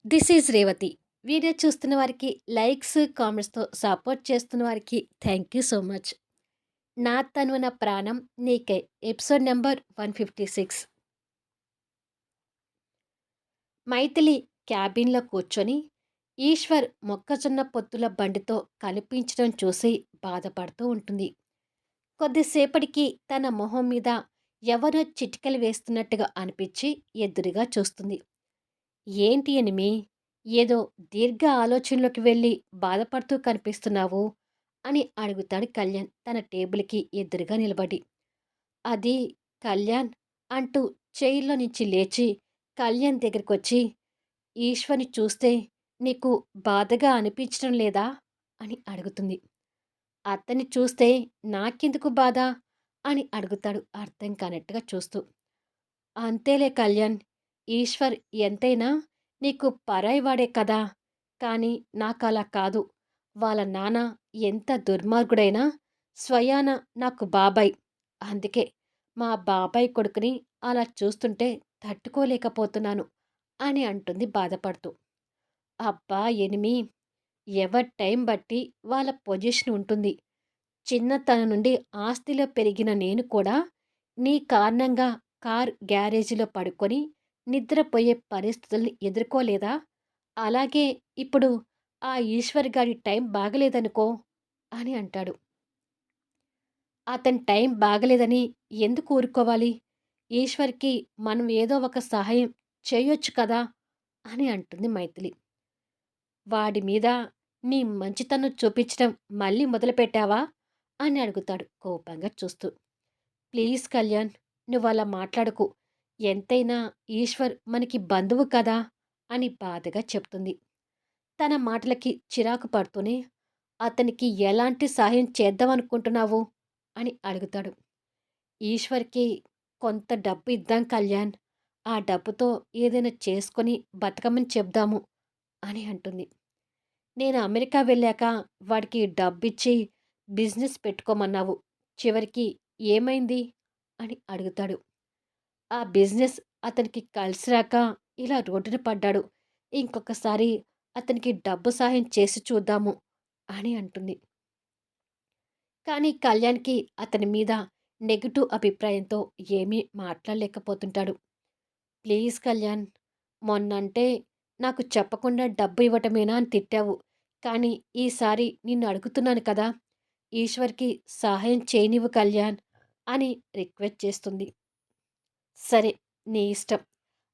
This is Revathi. Video చూస్తున్న వారికి likes, కామెంట్స్‌తో support చేస్తున్న వారికి థ్యాంక్ యూ సో మచ్. 'నా తనువు నా ప్రాణం నీకే' ఎపిసోడ్ నంబర్ 156. మైథిలి క్యాబిన్‌లో కూర్చొని ఈశ్వర్ మొక్కజొన్న పొత్తుల బండితో కనిపించడం చూసి బాధపడుతూ ఉంటుంది. కొద్దిసేపటికి తన మొహం మీద ఎవరో చిటికెలు వేస్తున్నట్టుగా అనిపించి ఎదురుగా చూస్తుంది. ఏంటి ఎనిమి, ఏదో దీర్ఘ ఆలోచనలోకి వెళ్ళి బాధపడుతూ కనిపిస్తున్నావు అని అడుగుతాడు కళ్యాణ్ తన టేబుల్కి ఎదురుగా నిలబడి. అది కళ్యాణ్ అంటూ చైర్లో నుంచి లేచి కళ్యాణ్ దగ్గరికొచ్చి, ఈశ్వర్ని చూస్తే నీకు బాధగా అనిపించడం లేదా అని అడుగుతుంది. అతన్ని చూస్తే నాకెందుకు బాధ అని అడుగుతాడు అర్థం కానట్టుగా చూస్తూ. అంతేలే కళ్యాణ్, ఈశ్వర్ ఎంతైనా నీకు పరాయివాడే కదా! కానీ నాకలా కాదు. వాళ్ళ నాన్న ఎంత దుర్మార్గుడైనా స్వయాన నాకు బాబాయ్. అందుకే మా బాబాయ్ కొడుకుని అలా చూస్తుంటే తట్టుకోలేకపోతున్నాను అని అంటుంది బాధపడుతూ. అబ్బా ఎనిమి, ఎవరి టైం బట్టి వాళ్ళ పొజిషన్ ఉంటుంది. చిన్నతనం నుండి ఆస్తిలో పెరిగిన నేను కూడా నీ కారణంగా గ్యారేజీలో పడుకొని నిద్రపోయే పరిస్థితుల్ని ఎదుర్కోలేదా? అలాగే ఇప్పుడు ఆ ఈశ్వర్ గాడి టైం బాగలేదనుకో అని అంటాడు. అతని టైం బాగలేదని ఎందుకు ఊరుకోవాలి? ఈశ్వర్‌కి మనం ఏదో ఒక సహాయం చేయొచ్చు కదా! అని అంటుంది మైథిలి. వాడి మీద నీ మంచితనం చూపించడం మళ్ళీ మొదలుపెట్టావా? అని అడుగుతాడు కోపంగా చూస్తూ. ప్లీజ్ కళ్యాణ్, నువ్వలా మాట్లాడకు. ఎంతైనా ఈశ్వర్ మనకి బంధువు కదా అని బాధగా చెప్తుంది. తన మాటలకి చిరాకు పడుతూనే, అతనికి ఎలాంటి సహాయం చేద్దామనుకుంటున్నావు అని అడుగుతాడు. ఈశ్వర్కి కొంత డబ్బు ఇద్దాం కళ్యాణ్. ఆ డబ్బుతో ఏదైనా చేసుకొని బతకమని చెప్దాము అని అంటుంది. నేను అమెరికా వెళ్ళాక వాడికి డబ్బిచ్చి బిజినెస్ పెట్టుకోమన్నావు. చివరికి ఏమైంది అని అడుగుతాడు. ఆ బిజినెస్ అతనికి కలిసిరాక ఇలా రోడ్డున పడ్డాడు. ఇంకొకసారి అతనికి డబ్బు సహాయం చేసి చూద్దాము అని అంటుంది. కానీ కళ్యాణ్‌కి అతని మీద నెగెటివ్ అభిప్రాయంతో ఏమీ మాట్లాడలేకపోతుంటాడు. ప్లీజ్ కళ్యాణ్, మొన్నంటే నాకు చెప్పకుండా డబ్బు ఇవ్వటమేనా అని తిట్టావు. కానీ ఈసారి నిన్ను అడుగుతున్నాను కదా! ఈశ్వర్‌కి సహాయం చేయనివ్వు కళ్యాణ్ అని రిక్వెస్ట్ చేస్తుంది. సరే, నీ ఇష్టం.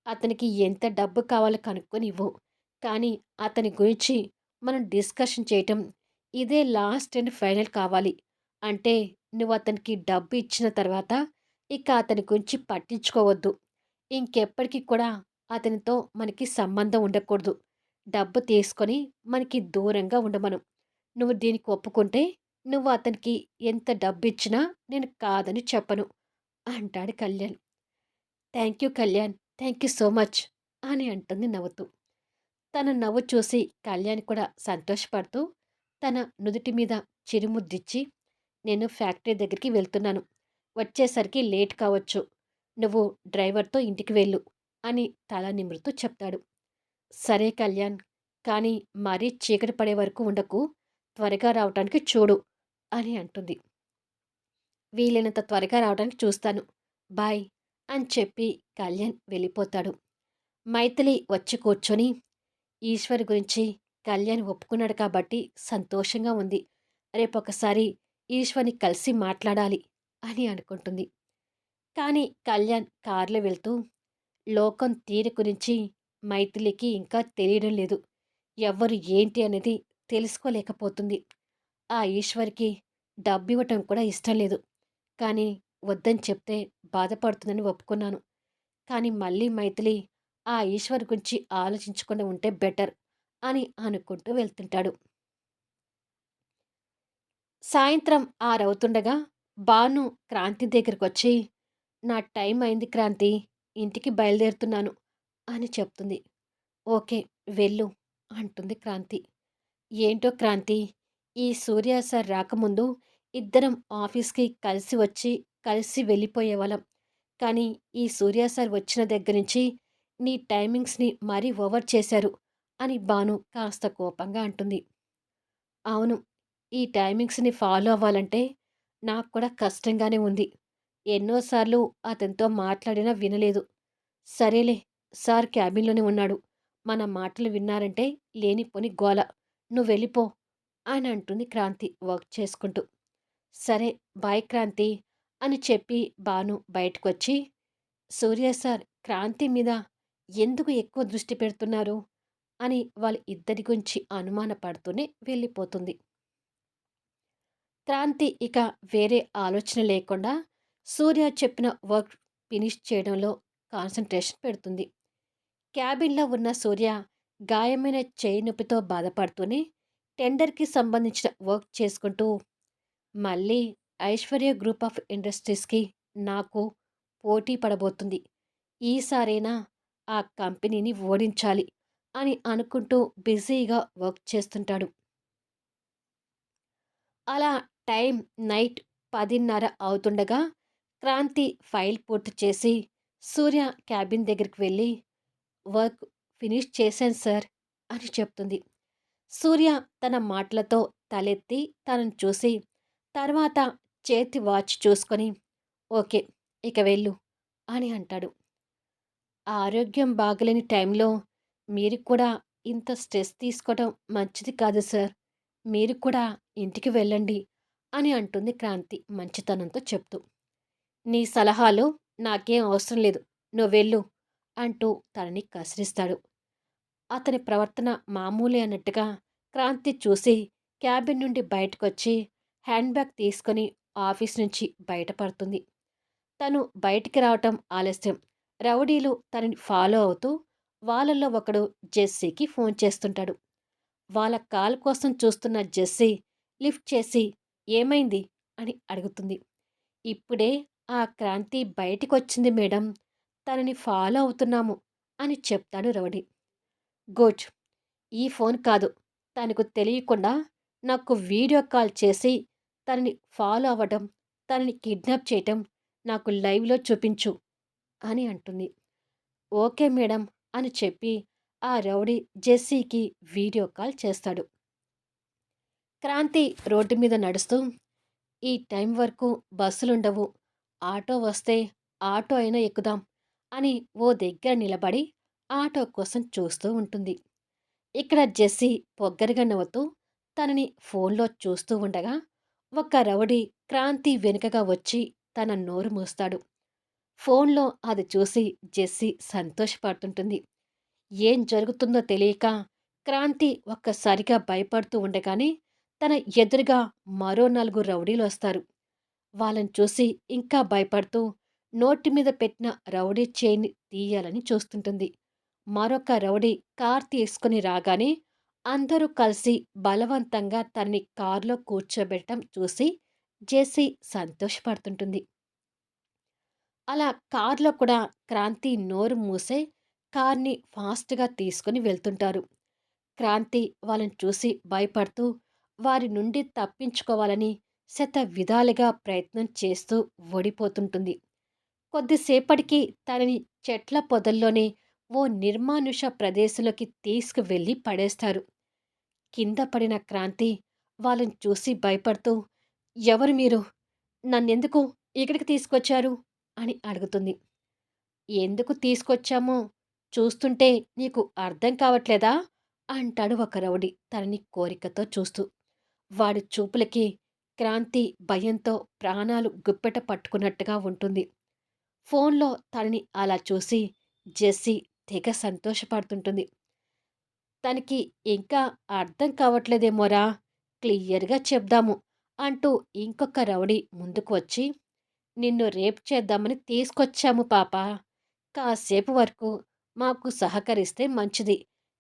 అతనికి ఎంత డబ్బు కావాలో కనుక్కొని ఇవ్వు. కానీ అతని గురించి మనం డిస్కషన్ చేయటం ఇదే లాస్ట్ అండ్ ఫైనల్ కావాలి. అంటే నువ్వు అతనికి డబ్బు ఇచ్చిన తర్వాత ఇక అతని గురించి పట్టించుకోవద్దు. ఇంకెప్పటికి కూడా అతనితో మనకి సంబంధం ఉండకూడదు. డబ్బు తీసుకొని మనకి దూరంగా ఉండమను. నువ్వు దీనికి ఒప్పుకుంటే నువ్వు అతనికి ఎంత డబ్బిచ్చినా నేను కాదని చెప్పను అంటాడు Kalyan. Thank you Kalyan. Thank you so much అని అంటుంది నవ్వుతూ. తన నవ్వు చూసి కళ్యాణ్ కూడా సంతోషపడుతూ తన నుదుటి మీద చిరుముద్దిచ్చి, నేను ఫ్యాక్టరీ దగ్గరికి వెళ్తున్నాను. వచ్చేసరికి లేట్ కావచ్చు. నువ్వు డ్రైవర్‌తో ఇంటికి వెళ్ళు అని తల నిమురుతూ చెప్తాడు. సరే కళ్యాణ్, కానీ మరీ చీకటి పడే వరకు ఉండకు. త్వరగా రావటానికి చూడు అని అంటుంది. వీలైనంత త్వరగా రావడానికి చూస్తాను. బాయ్ అని చెప్పి కళ్యాణ్ వెళ్ళిపోతాడు. మైథిలి వచ్చి కూర్చొని, ఈశ్వర్ గురించి కళ్యాణ్ ఒప్పుకున్నాడు కాబట్టి సంతోషంగా ఉంది. రేపొకసారి ఈశ్వర్‌ని కలిసి మాట్లాడాలి అని అనుకుంటుంది. కానీ కళ్యాణ్ కారులో వెళ్తూ, లోకం తీరు గురించి మైథిలికి ఇంకా తెలియడం లేదు. ఎవ్వరు ఏంటి అనేది తెలుసుకోలేకపోతుంది. ఆ ఈశ్వర్‌కి డబ్బివ్వటం కూడా ఇష్టం లేదు. కానీ వద్దని చెప్తే బాధపడుతుందని ఒప్పుకున్నాను. కానీ మళ్ళీ మైథిలి ఆ ఈశ్వర్ గురించి ఆలోచించకుండా ఉంటే బెటర్ అని అనుకుంటూ వెళ్తుంటాడు. సాయంత్రం 6 అవుతుండగా భాను క్రాంతి దగ్గరకొచ్చి, నా టైం అయింది క్రాంతి, ఇంటికి బయలుదేరుతున్నాను అని చెప్తుంది. ఓకే, వెళ్ళు అంటుంది క్రాంతి. ఏంటో క్రాంతి, ఈ సూర్య సార్ రాకముందు ఇద్దరం ఆఫీస్‌కి కలిసి వచ్చి, కలిసి వెళ్ళిపోయేవాళ్ళం. కానీ ఈ సూర్య సార్ వచ్చిన దగ్గర నుంచి నీ టైమింగ్స్‌ని మరీ ఓవర్ చేశారు. అని భాను కాస్త కోపంగా అంటుంది. అవును. ఈ టైమింగ్స్‌ని ఫాలో అవ్వాలంటే నాకు కూడా కష్టంగానే ఉంది. ఎన్నో సార్లు అతనితో మాట్లాడినా వినలేదు. సరేలే, సార్ క్యాబిన్‌లోనే ఉన్నాడు. మన మాటలు విన్నారంటే లేనిపోని గోల. నువ్వెళ్ళిపో అని అంటుంది క్రాంతి వర్క్ చేసుకుంటూ. సరే, బాయ్ క్రాంతి అని చెప్పి భాను బయటకొచ్చి, సూర్య సార్ క్రాంతి మీద ఎందుకు ఎక్కువ దృష్టి పెడుతున్నారు అని వాళ్ళ ఇద్దరి గురించి అనుమానపడుతూనే వెళ్ళిపోతుంది. క్రాంతి ఇక వేరే ఆలోచన లేకుండా సూర్య చెప్పిన వర్క్ ఫినిష్ చేయడంలో కాన్సంట్రేషన్ పెడుతుంది. క్యాబిన్‌లో ఉన్న సూర్య గాయమైన చేయి నొప్పితో బాధపడుతూనే టెండర్‌కి సంబంధించిన వర్క్ చేసుకుంటూ, మళ్ళీ ఐశ్వర్య గ్రూప్ ఆఫ్ ఇండస్ట్రీస్‌కి నాకు పోటీ పడబోతుంది. ఈసారైనా ఆ కంపెనీని ఓడించాలి అని అనుకుంటూ బిజీగా వర్క్ చేస్తుంటాడు. అలా టైం నైట్ 10:30 అవుతుండగా క్రాంతి ఫైల్ పూర్తి చేసి సూర్య క్యాబిన్ దగ్గరికి వెళ్ళి, వర్క్ ఫినిష్ చేశాను సార్ అని చెప్తుంది. సూర్య తన మాటలతో తలెత్తి తనను చూసి, తర్వాత చేతి వాచ్ చూసుకొని, ఓకే, ఇక వెళ్ళు అని అంటాడు. ఆరోగ్యం బాగలేని టైంలో మీరు కూడా ఇంత స్ట్రెస్ తీసుకోవడం మంచిది కాదు సార్. మీరు కూడా ఇంటికి వెళ్ళండి అని అంటుంది క్రాంతి మంచితనంతో చెప్తూ. నీ సలహాలు నాకేం అవసరం లేదు. నువ్వెళ్ళు అంటూ తనని కసిరిస్తాడు. అతని ప్రవర్తన మామూలే అన్నట్టుగా క్రాంతి చూసి క్యాబిన్ నుండి బయటకొచ్చి హ్యాండ్ బ్యాగ్ తీసుకొని ఆఫీస్ నుంచి బయటపడుతుంది. తను బయటికి రావటం ఆలస్యం. రౌడీలు తనని ఫాలో అవుతూ వాళ్ళల్లో ఒకడు జెస్సీకి ఫోన్ చేస్తుంటాడు. వాళ్ళ కాల్ కోసం చూస్తున్న జెస్సీ లిఫ్ట్ చేసి ఏమైంది అని అడుగుతుంది. ఇప్పుడే ఆ క్రాంతి బయటికొచ్చింది మేడం. తనని ఫాలో అవుతున్నాము అని చెప్తాడు రౌడీ. గుడ్. ఈ ఫోన్ కాదు. తనకు తెలియకుండా నాకు వీడియో కాల్ చేసి తనని ఫాలో అవ్వడం, తనని కిడ్నాప్ చేయటం నాకు లైవ్‌లో చూపించు అని అంటుంది. ఓకే మేడం అని చెప్పి ఆ రౌడీ జెస్సీకి వీడియో కాల్ చేస్తాడు. క్రాంతి రోడ్డు మీద నడుస్తూ, ఈ టైం వరకు బస్సులుండవు. ఆటో వస్తే ఆటో అయినా ఎక్కుదాం అని ఓ దగ్గర నిలబడి ఆటో కోసం చూస్తూ ఉంటుంది. ఇక్కడ జెస్సీ పొగ్గరగా నవ్వుతూ తనని ఫోన్లో చూస్తూ ఉండగా ఒక రౌడీ క్రాంతి వెనుకగా వచ్చి తన నోరు మూస్తాడు. ఫోన్లో అది చూసి జెస్సీ సంతోషపడుతుంటుంది. ఏం జరుగుతుందో తెలియక క్రాంతి ఒక్కసారిగా భయపడుతూ ఉండగానే తన ఎదురుగా మరో నలుగురు రౌడీలొస్తారు. వాళ్ళని చూసి ఇంకా భయపడుతూ నోటి మీద పెట్టిన రౌడీ చైన్ని తీయాలని చూస్తుంటుంది. మరొక రౌడీ కార్ తీసుకుని రాగానే అందరూ కలిసి బలవంతంగా తనని కారులో కూర్చోబెట్టడం చూసి జెస్సీ సంతోషపడుతుంటుంది. అలా కార్‌లో కూడా క్రాంతి నోరు మూసే కార్‌ని ఫాస్ట్‌గా తీసుకొని వెళ్తుంటారు. క్రాంతి వాళ్ళని చూసి భయపడుతూ వారి నుండి తప్పించుకోవాలని శత విధాలుగా ప్రయత్నం చేస్తూ ఓడిపోతుంటుంది. కొద్దిసేపటికి తనని చెట్ల పొదల్లోనే ఓ నిర్మానుష ప్రదేశంలోకి తీసుకువెళ్ళి పడేస్తారు. కింద పడిన క్రాంతి వాళ్ళని చూసి భయపడుతూ, ఎవరు మీరు? నన్నెందుకు ఇక్కడికి తీసుకొచ్చారు అని అడుగుతుంది. ఎందుకు తీసుకొచ్చామో చూస్తుంటే నీకు అర్థం కావట్లేదా అంటాడు ఒక రౌడీ తనని కోరికతో చూస్తూ. వాడి చూపులకి క్రాంతి భయంతో ప్రాణాలు గుప్పెట పట్టుకున్నట్టుగా ఉంటుంది. ఫోన్లో తనని అలా చూసి జెస్సీ తెగ సంతోషపడుతుంటుంది. తనకి ఇంకా అర్థం కావట్లేదేమోరా, క్లియర్‌గా చెప్దాము అంటూ ఇంకొక రౌడీ ముందుకు వచ్చి, నిన్ను రేప్ చేద్దామని తీసుకొచ్చాము పాపా. కాసేపు వరకు మాకు సహకరిస్తే మంచిది.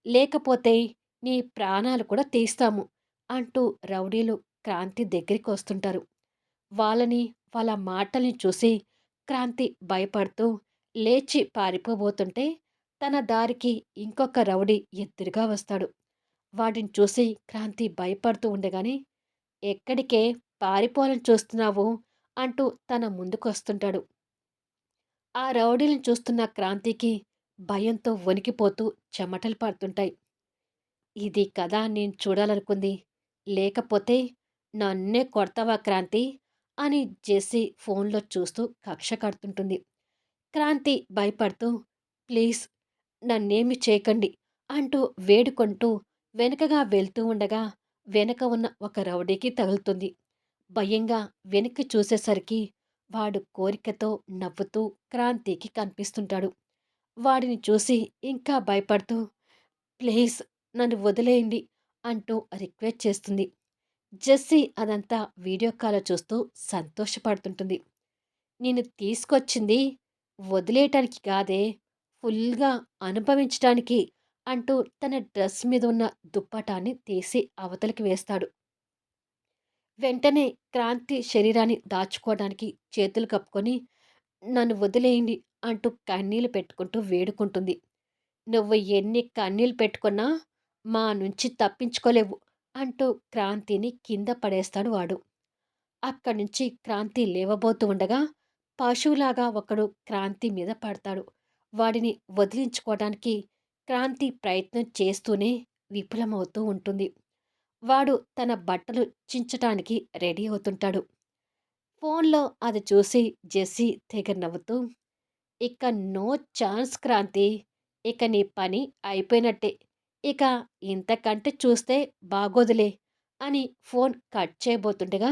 లేకపోతే నీ ప్రాణాలు కూడా తీస్తాము అంటూ రౌడీలు క్రాంతి దగ్గరికొస్తుంటారు. వాళ్ళని, వాళ్ళ మాటల్ని చూసి క్రాంతి భయపడుతూ లేచి పారిపోబోతుంటే తన దారికి ఇంకొక రౌడీ ఎదురుగా వస్తాడు. వాడిని చూసి క్రాంతి భయపడుతూ ఉండగానే, ఎక్కడికే పారిపోవాలని చూస్తున్నావు అంటూ తన ముందుకొస్తుంటాడు. ఆ రౌడీలను చూస్తున్న క్రాంతికి భయంతో వణికిపోతూ చెమటలు పడుతుంటాయి. ఇది కదా నేను చూడాలనుకుంది. లేకపోతే నన్నే కొడతావా క్రాంతి? అని జెస్సీ ఫోన్‌లో చూస్తూ కక్ష కడుతుంటుంది. క్రాంతి భయపడుతూ ప్లీజ్ నన్నేమి చేయకండి అంటూ వేడుకుంటూ వెనకగా వెళ్తూ ఉండగా వెనక ఉన్న ఒక రౌడీకి తగులుతుంది. భయంగా వెనక్కి చూసేసరికి వాడు కోరికతో నవ్వుతూ క్రాంతికి కనిపిస్తుంటాడు. వాడిని చూసి ఇంకా భయపడుతూ ప్లీజ్ నన్ను వదిలేయండి అంటూ రిక్వెస్ట్ చేస్తుంది. జెస్సీ అదంతా వీడియో కాల్ చూస్తూ సంతోషపడుతుంటుంది. నేను తీసుకొచ్చింది వదిలేయటానికి కాదే, ఫుల్‌గా అనుభవించటానికి అంటూ తన డ్రెస్ మీద ఉన్న దుప్పటాన్ని తీసి అవతలికి వేస్తాడు. వెంటనే క్రాంతి శరీరాన్ని దాచుకోవడానికి చేతులు కప్పుకొని నన్ను వదిలేయండి అంటూ కన్నీళ్లు పెట్టుకుంటూ వేడుకుంటుంది. నువ్వు ఎన్ని కన్నీళ్లు పెట్టుకున్నా మా నుంచి తప్పించుకోలేవు అంటూ క్రాంతిని కింద పడేస్తాడు వాడు. అక్కడి నుంచి క్రాంతి లేవబోతూ ఉండగా పశువులాగా ఒకడు క్రాంతి మీద పడతాడు. వాడిని వదిలించుకోవడానికి క్రాంతి ప్రయత్నం చేస్తూనే విఫలమవుతూ ఉంటుంది. వాడు తన బట్టలు చించటానికి రెడీ అవుతుంటాడు. ఫోన్లో అది చూసి జెస్సీ తెగ నవ్వుతూ ఇక నో ఛాన్స్ క్రాంతి. ఇక నీ పని అయిపోయినట్టే. ఇక ఇంతకంటే చూస్తే బాగోదులే అని ఫోన్ కట్ చేయబోతుండగా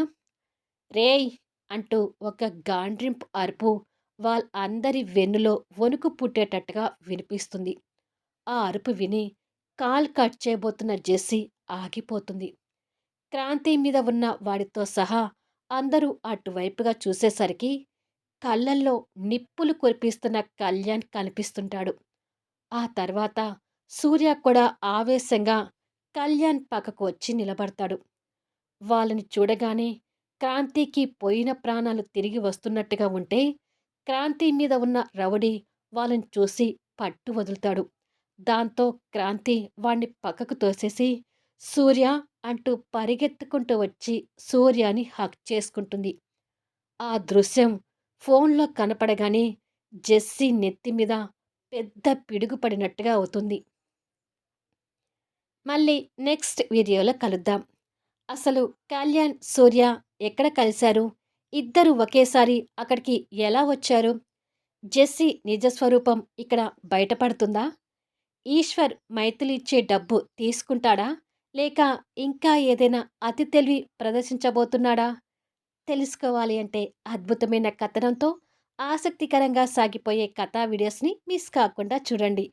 రేయ్ అంటూ ఒక గాండ్రింపు అరుపు వాళ్ళందరి వెన్నులో వణుకు పుట్టేటట్టుగా వినిపిస్తుంది. ఆ అరుపు విని కాల్ కట్ చేయబోతున్న జెస్సీ ఆగిపోతుంది. క్రాంతి మీద ఉన్న వాడితో సహా అందరూ అటువైపుగా చూసేసరికి కళ్ళల్లో నిప్పులు కురిపిస్తున్న కళ్యాణ్ కనిపిస్తుంటాడు. ఆ తర్వాత సూర్య కూడా ఆవేశంగా కళ్యాణ్ పక్కకు వచ్చి నిలబడతాడు. వాళ్ళని చూడగానే క్రాంతికి పోయిన ప్రాణాలు తిరిగి వస్తున్నట్టుగా ఉంటే క్రాంతి మీద ఉన్న రౌడీ వాళ్ళని చూసి పట్టు వదులుతాడు. దాంతో క్రాంతి వాణ్ణి పక్కకు తోసేసి సూర్య అంటూ పరిగెత్తుకుంటూ వచ్చి సూర్యాని హక్ చేసుకుంటుంది. ఆ దృశ్యం ఫోన్లో కనపడగానే జెస్సీ నెత్తి మీద పెద్ద పిడుగు పడినట్టుగా అవుతుంది. మళ్ళీ నెక్స్ట్ వీడియోలో కలుద్దాం. అసలు కళ్యాణ్, సూర్య ఎక్కడ కలిశారు? ఇద్దరు ఒకేసారి అక్కడికి ఎలా వచ్చారు? జెస్సీ నిజస్వరూపం ఇక్కడ బయటపడుతుందా? ఈశ్వర్ మైథిలి ఇచ్చే డబ్బు తీసుకుంటాడా? లేక ఇంకా ఏదైనా అతి తెలివి ప్రదర్శించబోతున్నాడా? తెలుసుకోవాలి అంటే అద్భుతమైన కథనంతో ఆసక్తికరంగా సాగిపోయే కథా వీడియోస్ని మిస్ కాకుండా చూడండి.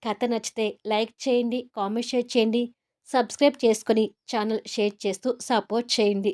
కథ నచ్చితే లైక్ చేయండి, కామెంట్ షేర్ చేయండి, సబ్స్క్రైబ్ చేసుకొని ఛానల్ షేర్ చేస్తూ సపోర్ట్ చేయండి.